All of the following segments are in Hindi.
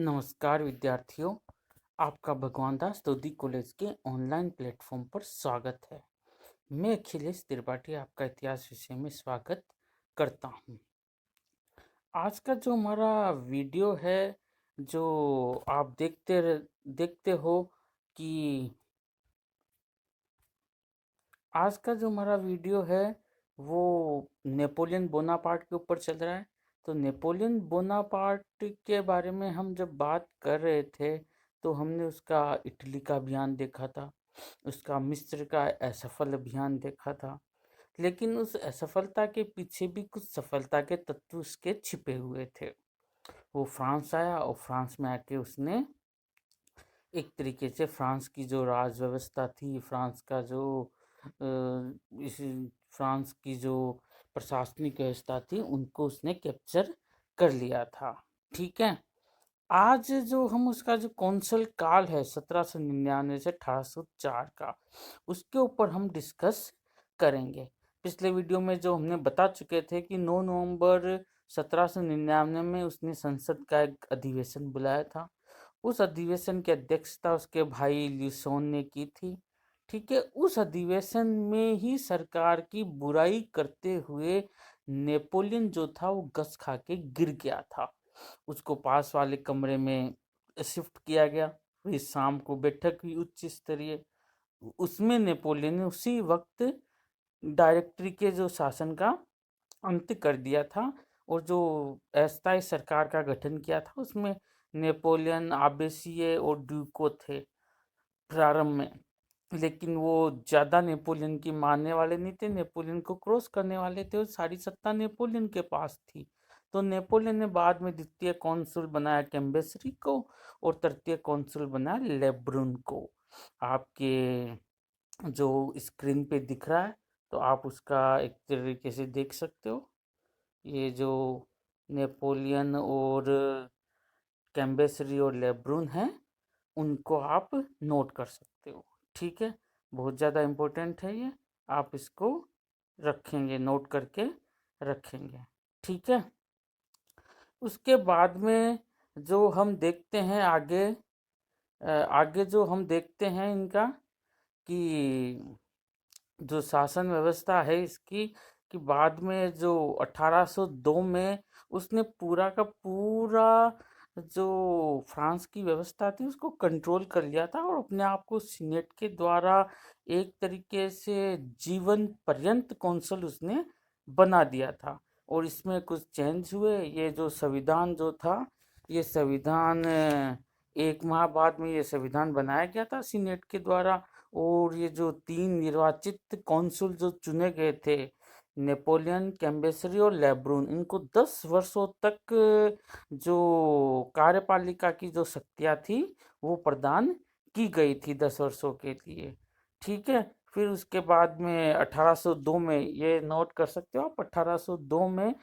नमस्कार विद्यार्थियों, आपका भगवान दास तोदी कॉलेज के ऑनलाइन प्लेटफॉर्म पर स्वागत है। मैं अखिलेश त्रिपाठी आपका इतिहास विषय में स्वागत करता हूँ। आज का जो हमारा वीडियो है, जो आप देखते हो कि आज का जो हमारा वीडियो है वो नेपोलियन बोनापार्ट के ऊपर चल रहा है। तो नेपोलियन बोनापार्ट के बारे में हम जब बात कर रहे थे तो हमने उसका इटली का अभियान देखा था, उसका मिस्र का असफल अभियान देखा था। लेकिन उस असफलता के पीछे भी कुछ सफलता के तत्व उसके छिपे हुए थे। वो फ्रांस आया और फ्रांस में आके उसने एक तरीके से फ्रांस की जो राज व्यवस्था थी, फ्रांस का जो इस फ्रांस की जो प्रशासनिक व्यवस्था थी, उनको उसने कैप्चर कर लिया था। ठीक है। आज जो हम उसका जो कौंसल काल है 1799 से 1804 का, उसके ऊपर हम डिस्कस करेंगे। पिछले वीडियो में जो हमने बता चुके थे कि 9 नवंबर 1799 में उसने संसद का एक अधिवेशन बुलाया था। उस अधिवेशन की अध्यक्षता उसके भाई ल्यूसोन ने की थी। ठीक है। उस अधिवेशन में ही सरकार की बुराई करते हुए नेपोलियन जो था वो गस खा के गिर गया था। उसको पास वाले कमरे में शिफ्ट किया गया। फिर शाम को बैठक हुई उच्च स्तरीय, उसमें नेपोलियन ने उसी वक्त डायरेक्टरी के जो शासन का अंत कर दिया था और जो अस्थायी सरकार का गठन किया था उसमें नेपोलियन, आबेसिये और ड्यूको थे प्रारंभ में। लेकिन वो ज़्यादा नेपोलियन की मानने वाले नहीं थे, नेपोलियन को क्रॉस करने वाले थे और सारी सत्ता नेपोलियन के पास थी। तो नेपोलियन ने बाद में द्वितीय कॉन्सुल बनाया कैम्बेसरी को और तृतीय कॉन्सुल बनाया लेब्रुन को। आपके जो स्क्रीन पे दिख रहा है तो आप उसका एक तरीके से देख सकते हो। ये जो नेपोलियन और कैम्बेसरी और लेब्रुन है, उनको आप नोट कर सकते हो। ठीक है। बहुत ज़्यादा इम्पोर्टेंट है ये, आप इसको रखेंगे, नोट करके रखेंगे। ठीक है। उसके बाद में जो हम देखते हैं आगे जो हम देखते हैं इनका कि जो शासन व्यवस्था है इसकी, कि बाद में जो 1802 में उसने पूरा का पूरा जो फ्रांस की व्यवस्था थी उसको कंट्रोल कर लिया था और अपने आप को सीनेट के द्वारा एक तरीके से जीवन पर्यंत कौंसल उसने बना दिया था। और इसमें कुछ चेंज हुए। ये जो संविधान जो था, ये संविधान एक माह बाद में ये संविधान बनाया गया था सीनेट के द्वारा। और ये जो 3 निर्वाचित कौंसुल जो चुने गए थे, नेपोलियन, कैम्बेसरी और लेब्रून, इनको 10 वर्षों तक जो कार्यपालिका की जो शक्तियाँ थी वो प्रदान की गई थी 10 वर्षों के लिए। ठीक है। फिर उसके बाद में 1802 में, ये नोट कर सकते हो आप, 1802 में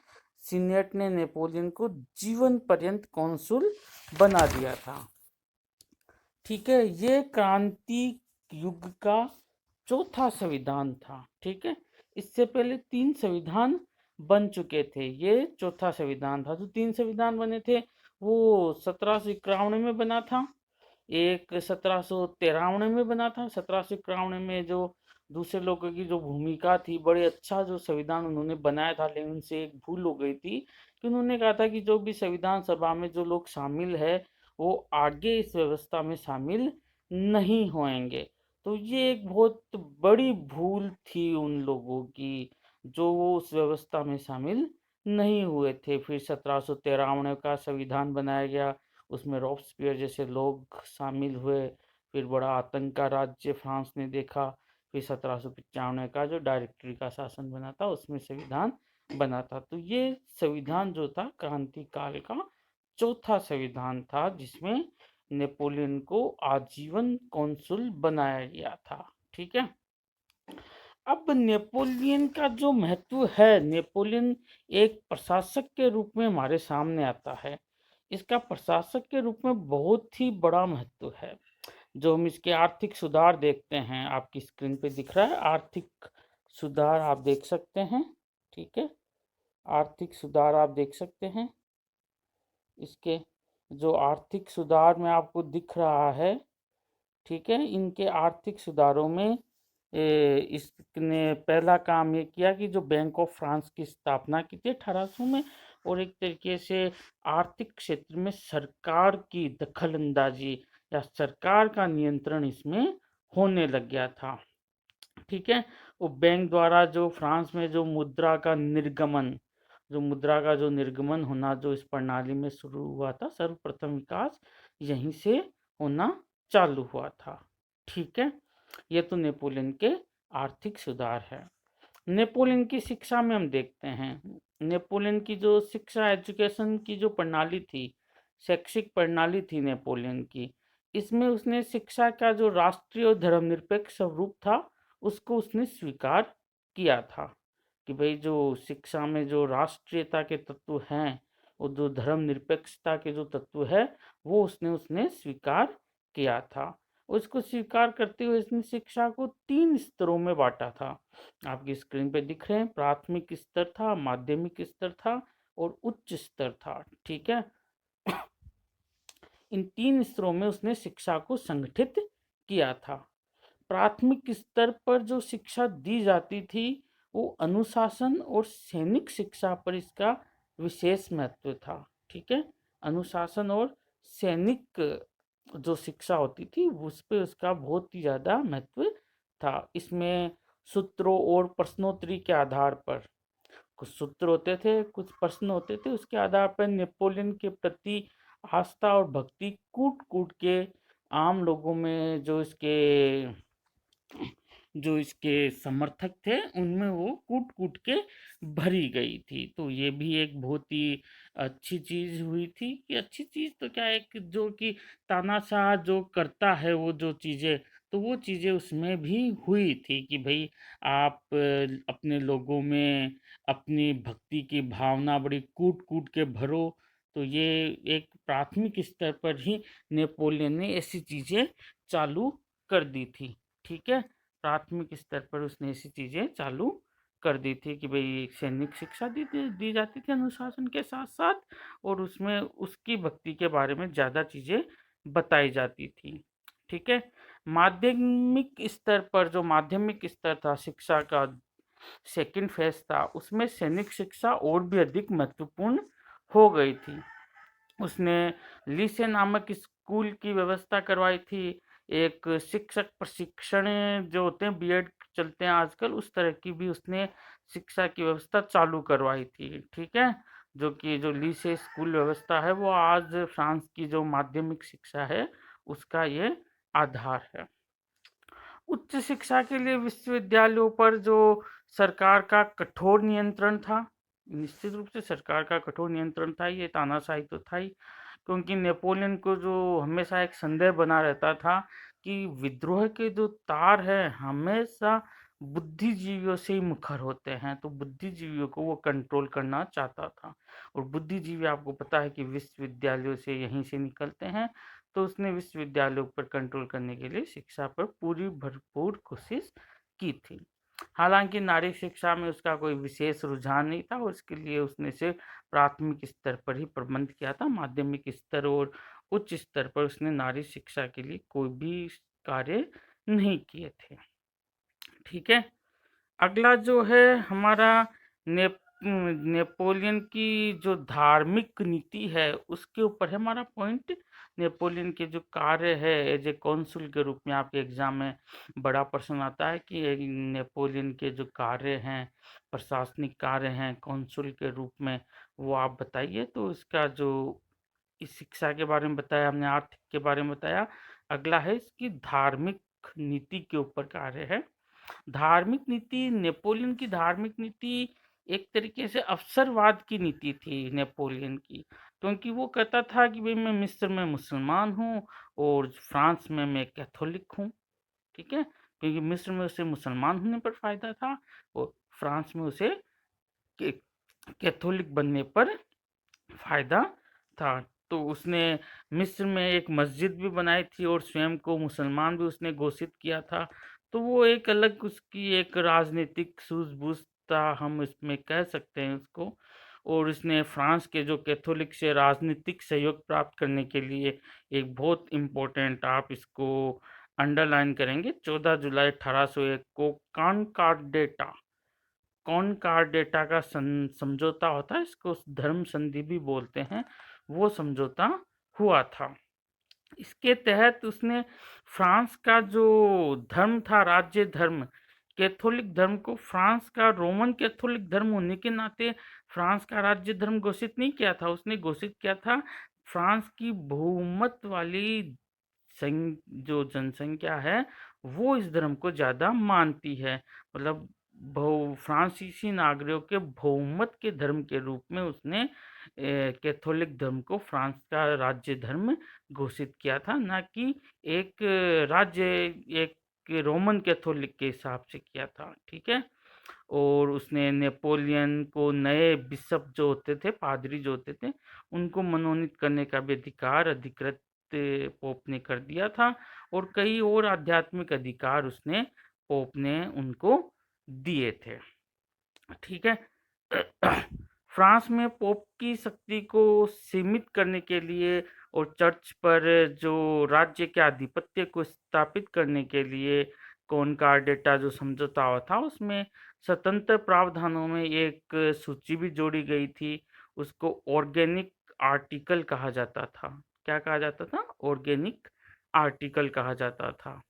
सीनेट ने नेपोलियन को जीवन पर्यंत कौंसुल बना दिया था। ठीक है। ये क्रांति युग का चौथा संविधान था। ठीक है। इससे पहले 3 संविधान बन चुके थे, ये चौथा संविधान था। जो 3 संविधान बने थे वो 1751 में बना था, एक 1753 में बना था। 1751 में जो दूसरे लोगों की जो भूमिका थी, बड़े अच्छा जो संविधान उन्होंने बनाया था, लेकिन उनसे एक भूल हो गई थी कि उन्होंने कहा था कि जो भी संविधान सभा में जो लोग शामिल है वो आगे इस व्यवस्था में शामिल नहीं होंगे। तो ये एक बहुत बड़ी भूल थी उन लोगों की, जो वो उस व्यवस्था में शामिल नहीं हुए थे। फिर 1753 का संविधान बनाया गया, उसमें रॉब्सपियर जैसे लोग शामिल हुए। फिर बड़ा आतंक का राज्य फ्रांस ने देखा। फिर 1795 का जो डायरेक्टरी का शासन बना था उसमें संविधान बना था। तो ये संविधान जो था क्रांति काल का चौथा संविधान था, जिसमें नेपोलियन को आजीवन कौंसुल बनाया गया था। ठीक है। अब नेपोलियन का जो महत्व है, नेपोलियन एक प्रशासक के रूप में हमारे सामने आता है। इसका प्रशासक के रूप में बहुत ही बड़ा महत्व है। जो हम इसके आर्थिक सुधार देखते हैं, आपकी स्क्रीन पे दिख रहा है आर्थिक सुधार, आप देख सकते हैं। ठीक है। आर्थिक सुधार आप देख सकते हैं इसके। जो आर्थिक सुधार में आपको दिख रहा है, ठीक है, इनके आर्थिक सुधारों में इसने पहला काम ये किया कि जो बैंक ऑफ फ्रांस की स्थापना की थी 1800 में, और एक तरीके से आर्थिक क्षेत्र में सरकार की दखल अंदाजी या सरकार का नियंत्रण इसमें होने लग गया था। ठीक है, वो बैंक द्वारा जो फ्रांस में जो मुद्रा का जो निर्गमन होना जो इस प्रणाली में शुरू हुआ था, सर्वप्रथम विकास यहीं से होना चालू हुआ था। ठीक है, ये तो नेपोलियन के आर्थिक सुधार है। नेपोलियन की शिक्षा में हम देखते हैं, नेपोलियन की जो शिक्षा एजुकेशन की जो प्रणाली थी, शैक्षिक प्रणाली थी नेपोलियन की, इसमें उसने शिक्षा का जो राष्ट्रीय और धर्मनिरपेक्ष स्वरूप था उसको उसने स्वीकार किया था कि भाई जो शिक्षा में जो राष्ट्रीयता के तत्व हैं और जो धर्मनिरपेक्षता के जो तत्व है वो उसने उसने स्वीकार किया था। उसको स्वीकार करते हुए इसने शिक्षा को 3 स्तरों में बाँटा था। आपकी स्क्रीन पे दिख रहे हैं, प्राथमिक स्तर था, माध्यमिक स्तर था और उच्च स्तर था। ठीक है, इन 3 स्तरों में उसने शिक्षा को संगठित किया था। प्राथमिक स्तर पर जो शिक्षा दी जाती थी वो अनुशासन और सैनिक शिक्षा पर इसका विशेष महत्व था। ठीक है, अनुशासन और सैनिक जो शिक्षा होती थी उस पे उसका बहुत ही ज़्यादा महत्व था। इसमें सूत्रों और प्रश्नोत्तरी के आधार पर, कुछ सूत्र होते थे, कुछ प्रश्न होते थे, उसके आधार पर नेपोलियन के प्रति आस्था और भक्ति कूट कूट के आम लोगों में जो इसके समर्थक थे उनमें वो कूट कूट के भरी गई थी। तो ये भी एक बहुत ही अच्छी चीज़ हुई थी कि अच्छी चीज़ तो क्या, एक जो कि तानाशाह जो करता है वो जो चीज़ें, तो वो चीज़ें उसमें भी हुई थी कि भाई आप अपने लोगों में अपनी भक्ति की भावना बड़ी कूट कूट के भरो। तो ये एक प्राथमिक स्तर पर ही नेपोलियन ने ऐसी चीज़ें चालू कर दी थी। ठीक है, प्राथमिक स्तर पर उसने ऐसी चीज़ें चालू कर दी थी कि भाई सैनिक शिक्षा दी जाती थी अनुशासन के साथ साथ, और उसमें उसकी भक्ति के बारे में ज़्यादा चीज़ें बताई जाती थी। ठीक है, माध्यमिक स्तर पर जो माध्यमिक स्तर था शिक्षा का, सेकंड फेज था, उसमें सैनिक शिक्षा और भी अधिक महत्वपूर्ण हो गई थी। उसने लीसे नामक स्कूल की व्यवस्था करवाई थी। एक शिक्षक प्रशिक्षण जो होते हैं, बीएड चलते हैं आजकल, उस तरह की भी उसने शिक्षा की व्यवस्था चालू करवाई थी। ठीक है, जो कि जो लीसे स्कूल व्यवस्था है वो आज फ्रांस की जो माध्यमिक शिक्षा है उसका ये आधार है। उच्च शिक्षा के लिए विश्वविद्यालयों पर जो सरकार का कठोर नियंत्रण था, निश्चित रूप से सरकार का कठोर नियंत्रण था, ये तानाशाही तो था ही, क्योंकि नेपोलियन को जो हमेशा एक संदेह बना रहता था कि विद्रोह के जो तार है हमेशा बुद्धिजीवियों से ही मुखर होते हैं, तो बुद्धिजीवियों को वो कंट्रोल करना चाहता था। और बुद्धिजीवी आपको पता है कि विश्वविद्यालयों से यहीं से निकलते हैं, तो उसने विश्वविद्यालयों पर कंट्रोल करने के लिए शिक्षा पर पूरी भरपूर कोशिश की थी। हालांकि नारी शिक्षा में उसका कोई विशेष रुझान नहीं था और उसके लिए उसने सिर्फ प्राथमिक स्तर पर ही प्रबंध किया था। माध्यमिक स्तर और उच्च स्तर पर उसने नारी शिक्षा के लिए कोई भी कार्य नहीं किए थे। ठीक है, अगला जो है हमारा ने नेपोलियन की जो धार्मिक नीति है उसके ऊपर है हमारा पॉइंट। नेपोलियन के जो कार्य है एज ए कॉन्सुल के रूप में आपके एग्जाम में बड़ा प्रश्न आता है कि नेपोलियन के जो कार्य हैं, प्रशासनिक कार्य हैं कॉन्सुल के रूप में, वो आप बताइए। तो इसका जो इस शिक्षा के बारे में बताया हमने, आर्थिक के बारे में बताया, अगला है इसकी धार्मिक नीति के ऊपर कार्य है। धार्मिक नीति, नेपोलियन की धार्मिक नीति एक तरीके से अवसरवाद की नीति थी नेपोलियन की, क्योंकि वो कहता था कि भाई मैं मिस्र में मुसलमान हूँ और फ्रांस में मैं कैथोलिक हूँ। ठीक है, क्योंकि मिस्र में उसे मुसलमान होने पर फायदा था और फ्रांस में उसे कैथोलिक बनने पर फायदा था। तो उसने मिस्र में एक मस्जिद भी बनाई थी और स्वयं को मुसलमान भी उसने घोषित किया था। तो वो एक अलग उसकी एक राजनीतिक सूझबूझ था, हम इसमें कह सकते हैं उसको। और इसने फ्रांस के जो कैथोलिक से राजनीतिक सहयोग प्राप्त करने के लिए एक बहुत इम्पोर्टेंट, आप इसको अंडरलाइन करेंगे, 14 जुलाई 1801 को कॉनकार्डेटा का समझौता होता है, इसको धर्म संधि भी बोलते हैं, वो समझौता हुआ था। इसके तहत उसने फ्रांस का जो धर्म था, राज्य धर्म, कैथोलिक धर्म को फ्रांस का रोमन कैथोलिक धर्म होने के नाते फ्रांस का राज्य धर्म घोषित नहीं किया था। उसने घोषित किया था फ्रांस की बहुमत वाली जो जनसंख्या है वो इस धर्म को ज़्यादा मानती है, मतलब फ्रांसीसी नागरिकों के बहुमत के धर्म के रूप में उसने कैथोलिक धर्म को फ्रांस का राज्य धर्म घोषित किया था, ना कि एक राज्य, एक रोमन कैथोलिक के हिसाब से किया था। ठीक है। और उसने नेपोलियन को नए बिशप जो होते थे, पादरी जो होते थे, उनको मनोनीत करने का भी अधिकार अधिकृत पोप ने कर दिया था, और कई और आध्यात्मिक अधिकार उसने पोप ने उनको दिए थे। ठीक है। फ्रांस में पोप की शक्ति को सीमित करने के लिए और चर्च पर जो राज्य के आधिपत्य को स्थापित करने के लिए कॉनकॉर्डेटा जो समझौता हुआ था उसमें स्वतंत्र प्रावधानों में एक सूची भी जोड़ी गई थी। उसको ऑर्गेनिक आर्टिकल कहा जाता था। क्या कहा जाता था? ऑर्गेनिक आर्टिकल कहा जाता था।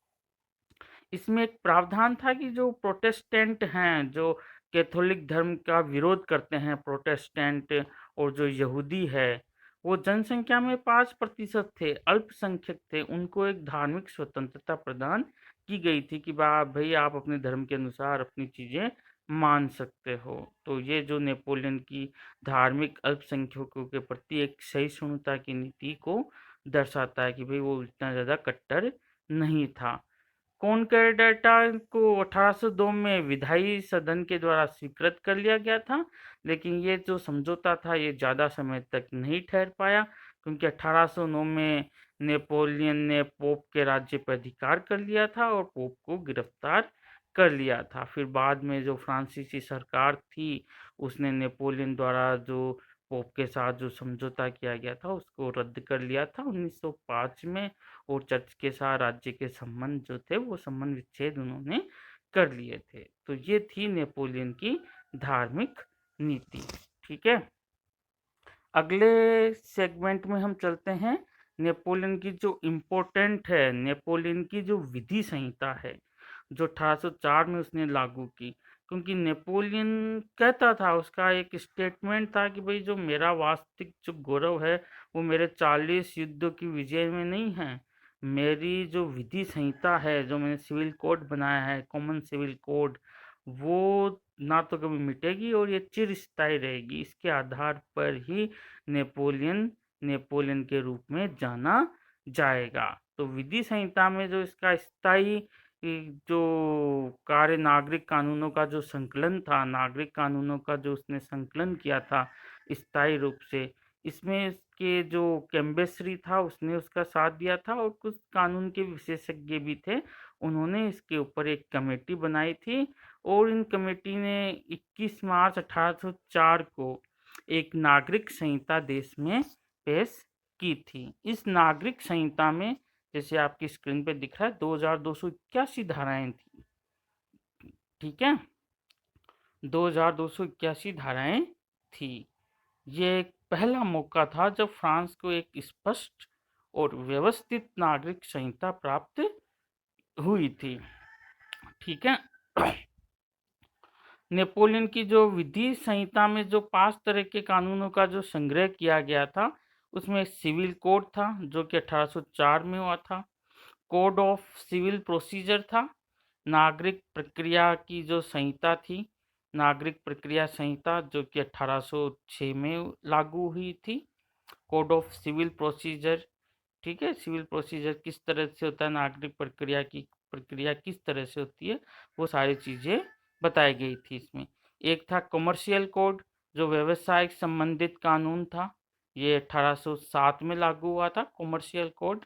इसमें एक प्रावधान था कि जो प्रोटेस्टेंट हैं, जो कैथोलिक धर्म का विरोध करते हैं, प्रोटेस्टेंट और जो यहूदी है, वो जनसंख्या में 5% थे, अल्पसंख्यक थे, उनको एक धार्मिक स्वतंत्रता प्रदान की गई थी कि भाई आप अपने धर्म के अनुसार अपनी चीजें मान सकते हो। तो ये जो नेपोलियन की धार्मिक अल्पसंख्यकों के प्रति एक सहिष्णुता की नीति को दर्शाता है कि भाई वो इतना ज्यादा कट्टर नहीं था। कॉनकॉर्डेटा को 1802 में विधायी सदन के द्वारा स्वीकृत कर लिया गया था, लेकिन ये जो समझौता था ये ज़्यादा समय तक नहीं ठहर पाया, क्योंकि 1809 में नेपोलियन ने पोप के राज्य पर अधिकार कर लिया था और पोप को गिरफ्तार कर लिया था। फिर बाद में जो फ्रांसीसी सरकार थी उसने नेपोलियन द्वारा जो पोप के साथ जो समझौता किया गया था उसको रद्द कर लिया था 1905 में, और चर्च के साथ राज्य के संबंध जो थे वो संबंध विच्छेद उन्होंने कर लिए थे। तो ये थी नेपोलियन की धार्मिक नीति। ठीक है। अगले सेगमेंट में हम चलते हैं। नेपोलियन की जो इम्पोर्टेंट है, नेपोलियन की जो विधि संहिता है जो 1804 में उसने लागू की, क्योंकि नेपोलियन कहता था, उसका एक स्टेटमेंट था कि भाई जो मेरा वास्तविक जो गौरव है वो मेरे 40 युद्धों की विजय में नहीं है, मेरी जो विधि संहिता है, जो मैंने सिविल कोड बनाया है, कॉमन सिविल कोड, वो ना तो कभी मिटेगी और ये चिरस्थायी रहेगी। इसके आधार पर ही नेपोलियन नेपोलियन के रूप में जाना जाएगा। तो विधि संहिता में जो इसका स्थायी जो कार्य, नागरिक कानूनों का जो संकलन था, नागरिक कानूनों का जो उसने संकलन किया था स्थायी रूप से, इसमें इसके जो कैम्बेसरी था उसने उसका साथ दिया था, और कुछ कानून के विशेषज्ञ भी थे, उन्होंने इसके ऊपर एक कमेटी बनाई थी, और इन कमेटी ने 21 मार्च 1804 को एक नागरिक संहिता देश में पेश की थी। इस नागरिक संहिता में जैसे आपकी स्क्रीन पे दिख रहा है 2281 धाराएं थी। ठीक है, 2281 धाराएं थी। ये एक पहला मौका था जब फ्रांस को एक स्पष्ट और व्यवस्थित नागरिक संहिता प्राप्त हुई थी। ठीक है। नेपोलियन की जो विधि संहिता में जो 5 तरह के कानूनों का जो संग्रह किया गया था, उसमें सिविल कोड था जो कि 1804 में हुआ था, कोड ऑफ सिविल प्रोसीजर था, नागरिक प्रक्रिया की जो संहिता थी, नागरिक प्रक्रिया संहिता जो कि 1806 में लागू हुई थी, कोड ऑफ सिविल प्रोसीजर। ठीक है, सिविल प्रोसीजर किस तरह से होता है, नागरिक प्रक्रिया की प्रक्रिया किस तरह से होती है, वो सारी चीज़ें बताई गई थी इसमें। एक था कमर्शियल कोड जो व्यवसाय संबंधित कानून था, ये 1807 में लागू हुआ था कमर्शियल कोड,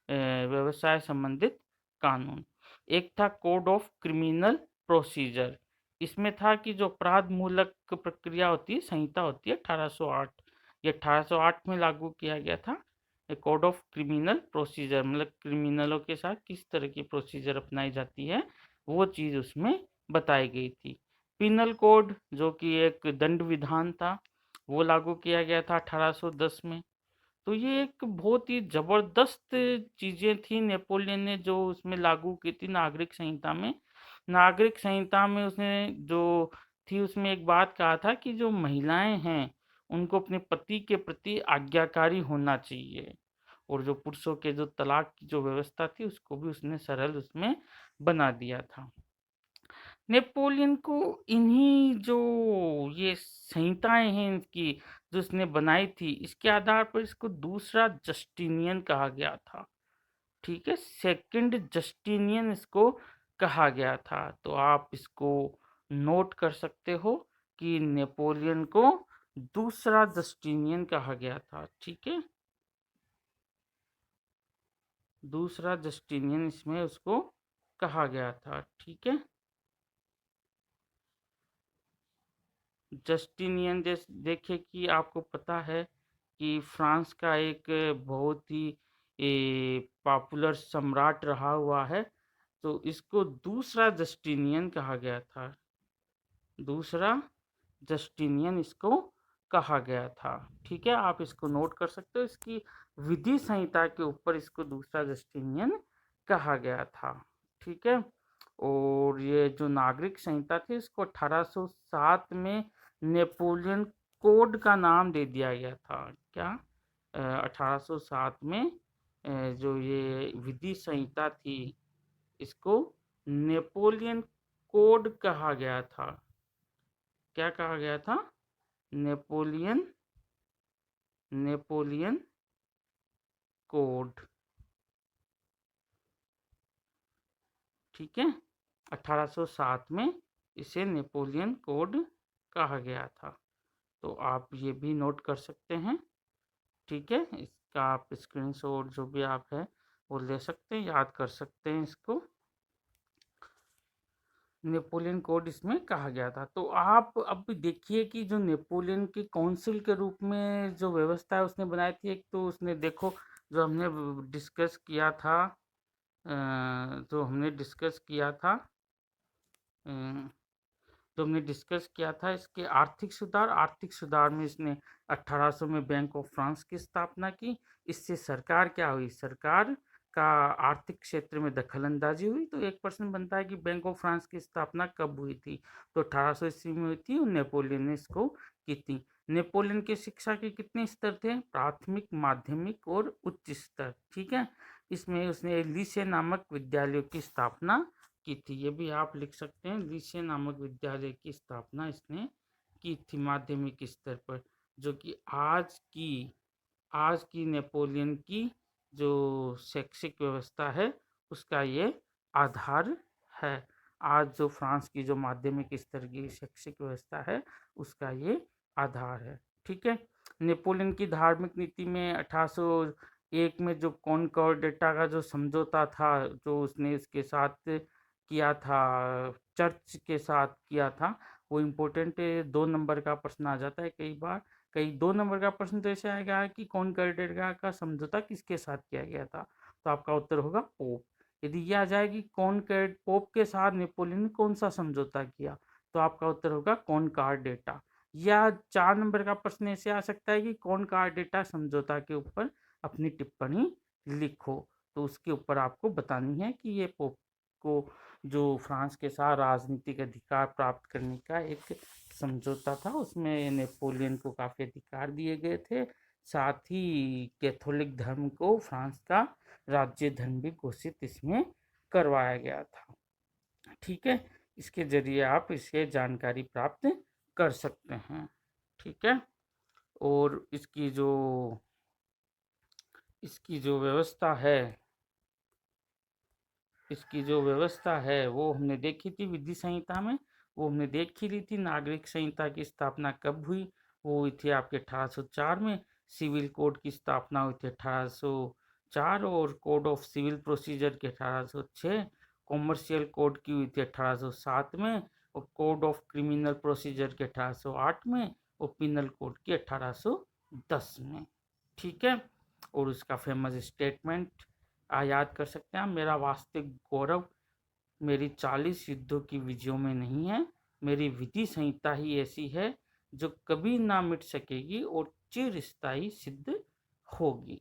व्यवसाय संबंधित कानून। एक था कोड ऑफ क्रिमिनल प्रोसीजर, इसमें था कि जो अपराध मूलक प्रक्रिया होती है, संहिता होती है 1808, ये 1808 में लागू किया गया था। कोड ऑफ क्रिमिनल प्रोसीजर, मतलब क्रिमिनलों के साथ किस तरह की प्रोसीजर अपनाई जाती है, वो चीज़ उसमें बताई गई थी। पिनल कोड जो कि एक दंड विधान था, वो लागू किया गया था 1810 में। तो ये एक बहुत ही ज़बरदस्त चीज़ें थी नेपोलियन ने जो उसमें लागू की थी नागरिक संहिता में। नागरिक संहिता में उसने जो थी उसमें एक बात कहा था कि जो महिलाएं हैं उनको अपने पति के प्रति आज्ञाकारी होना चाहिए, और जो पुरुषों के जो तलाक की जो व्यवस्था थी उसको भी उसने सरल उसमें बना दिया था। नेपोलियन को इन्हीं जो ये संहिताएं हैं इनकी जो इसने बनाई थी, इसके आधार पर इसको दूसरा जस्टिनियन कहा गया था। ठीक है, सेकंड जस्टिनियन इसको कहा गया था। तो आप इसको नोट कर सकते हो कि नेपोलियन को दूसरा जस्टिनियन कहा गया था। ठीक है, दूसरा जस्टिनियन इसमें उसको कहा गया था। ठीक है, जस्टिनियन देखिए कि आपको पता है कि फ्रांस का एक बहुत ही पॉपुलर सम्राट रहा हुआ है, तो इसको दूसरा जस्टिनियन कहा गया था। दूसरा जस्टिनियन इसको कहा गया था। ठीक है, आप इसको नोट कर सकते हो, इसकी विधि संहिता के ऊपर इसको दूसरा जस्टिनियन कहा गया था। ठीक है, और ये जो नागरिक संहिता थी इसको 1807 में नेपोलियन कोड का नाम दे दिया गया था। क्या 1807 में जो ये विधि संहिता थी इसको नेपोलियन कोड कहा गया था। क्या कहा गया था? Napoleon Napoleon code. ठीक है, 1807 में इसे नेपोलियन कोड कहा गया था। तो आप ये भी नोट कर सकते हैं। ठीक है, इसका आप स्क्रीनशॉट जो भी आप है वो ले सकते हैं, याद कर सकते हैं इसको। नेपोलियन कोड इसमें कहा गया था। तो आप अब देखिए कि जो नेपोलियन की काउंसिल के रूप में जो व्यवस्था है उसने बनाई थी, एक तो उसने देखो जो हमने डिस्कस किया था, जो हमने डिस्कस किया था जो हमने डिस्कस किया था इसके आर्थिक सुधार में इसने 1800 में बैंक ऑफ फ्रांस की स्थापना की। इससे सरकार क्या हुई, सरकार का आर्थिक क्षेत्र में दखल अंदाजी हुई। तो एक प्रश्न बनता है कि बैंक ऑफ फ्रांस की स्थापना कब हुई थी, तो 1800 ईस्वी में हुई थी और नेपोलियन ने इसको की थी। नेपोलियन के शिक्षा के कितने स्तर थे, प्राथमिक, माध्यमिक और उच्च स्तर। ठीक है, इसमें उसने लीसे नामक विद्यालयों की स्थापना की थी। ये भी आप लिख सकते हैं, लीसे नामक विद्यालय की स्थापना इसने की थी माध्यमिक स्तर पर, जो कि आज की नेपोलियन की जो शैक्षिक व्यवस्था है उसका ये आधार है। आज जो फ्रांस की जो माध्यमिक स्तर की शैक्षिक व्यवस्था है उसका ये आधार है। ठीक है, नेपोलियन की धार्मिक नीति में 1801 में जो कॉनकॉर्डेटा का जो समझौता था, जो उसने इसके साथ किया था, चर्च के साथ किया था, वो इम्पोर्टेंट 2 नंबर का प्रश्न आ जाता है कई बार। कई 2 नंबर का प्रश्न तो ऐसे आएगा कि कॉनकॉर्डेटा का समझौता किसके साथ किया गया था, तो आपका उत्तर होगा पोप। यदि यह आ जाए कि पोप के साथ नेपोलियन ने कौन सा समझौता किया, तो आपका उत्तर होगा कॉनकॉर्डेटा। या 4 नंबर का प्रश्न ऐसे आ सकता है कि कॉनकॉर्डेटा समझौता के ऊपर अपनी टिप्पणी लिखो, तो उसके ऊपर आपको बतानी है कि ये पोप को जो फ्रांस के साथ राजनीतिक अधिकार प्राप्त करने का एक समझौता था, उसमें नेपोलियन को काफ़ी अधिकार दिए गए थे। साथ ही कैथोलिक धर्म को फ्रांस का राज्य धर्म भी घोषित इसमें करवाया गया था। ठीक है, इसके जरिए आप इसे जानकारी प्राप्त कर सकते हैं। ठीक है, और इसकी जो व्यवस्था है वो हमने देखी थी विधि संहिता में, वो हमने देख ही ली थी। नागरिक संहिता की स्थापना कब हुई, वो हुई थी आपके 1804 में। सिविल कोड की स्थापना हुई थी 1804, और कोड ऑफ सिविल प्रोसीजर के 1806। कॉमर्शियल कोड की हुई थी 1807 में, और कोड ऑफ क्रिमिनल प्रोसीजर के 1808 में और पिनल कोड के 1810 में। ठीक है, और उसका फेमस स्टेटमेंट याद कर सकते हैं, मेरा वास्तविक गौरव मेरी 40 युद्धों की विजयों में नहीं है, मेरी विधि संहिता ही ऐसी है जो कभी ना मिट सकेगी और चिरस्थायी सिद्ध होगी।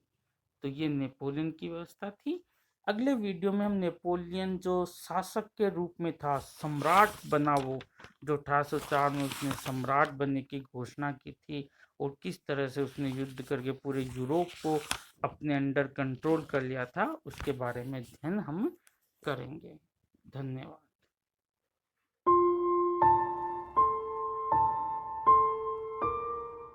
तो ये नेपोलियन की व्यवस्था थी। अगले वीडियो में हम नेपोलियन जो शासक के रूप में था, सम्राट बना, वो जो 1804 में उसने सम्राट बनने की घोषणा की थी और किस तरह से उसने युद्ध करके पूरे यूरोप को अपने अंडर कंट्रोल कर लिया था, उसके बारे में अध्ययन हम करेंगे। धन्यवाद।